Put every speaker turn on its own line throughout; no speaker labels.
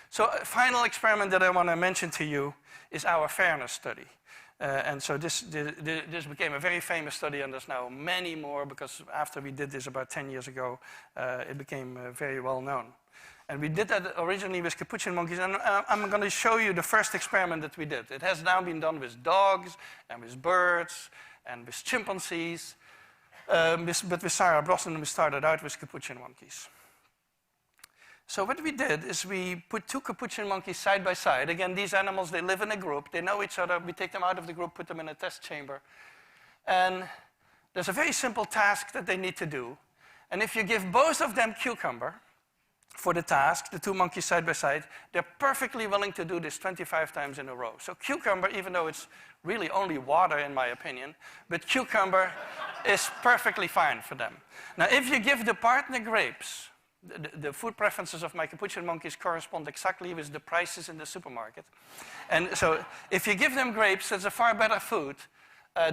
So a final experiment that I want to mention to you is our fairness study. And so this became a very famous study, and there's now many more, because after we did this about 10 years ago, it became very well known. And we did that originally with capuchin monkeys, and I'm going to show you the first experiment that we did. It has now been done with dogs, and with birds, and with chimpanzees. But with Sarah Brosnan, we started out with capuchin monkeys. So what we did is we put two capuchin monkeys side by side. Again, these animals, they live in a group. They know each other. We take them out of the group, put them in a test chamber. And there's a very simple task that they need to do. And if you give both of them cucumber for the task, the two monkeys side by side, they're perfectly willing to do this 25 times in a row. So cucumber, even though it's really only water in my opinion, but cucumber is perfectly fine for them. Now, if you give the partner grapes, the food preferences of my capuchin monkeys correspond exactly with the prices in the supermarket. And so if you give them grapes, that's a far better food,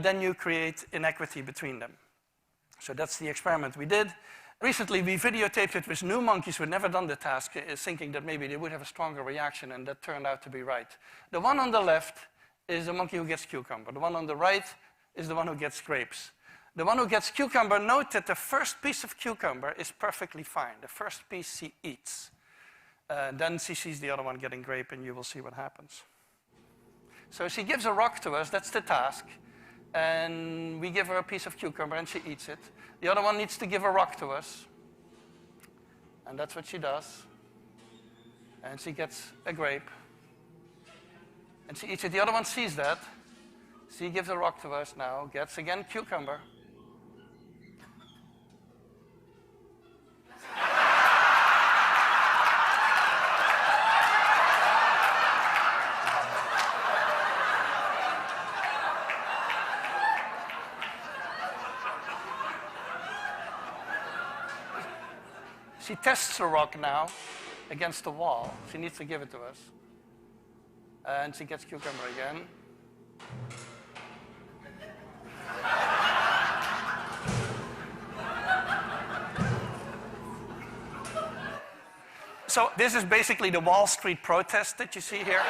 then you create inequity between them. So that's the experiment we did. Recently, we videotaped it with new monkeys who had never done the task, thinking that maybe they would have a stronger reaction, and that turned out to be right. The one on the left is the monkey who gets cucumber. The one on the right is the one who gets grapes. The one who gets cucumber, note that the first piece of cucumber is perfectly fine. The first piece she eats. Then she sees the other one getting grape, and you will see what happens. So she gives a rock to us, that's the task. And we give her a piece of cucumber, and she eats it. The other one needs to give a rock to us. And that's what she does. And she gets a grape. And she eats it. The other one sees that. She gives a rock to us now, gets again cucumber. She tests the rock now against the wall. She needs to give it to us. And she gets cucumber again. So this is basically the Wall Street protest that you see here.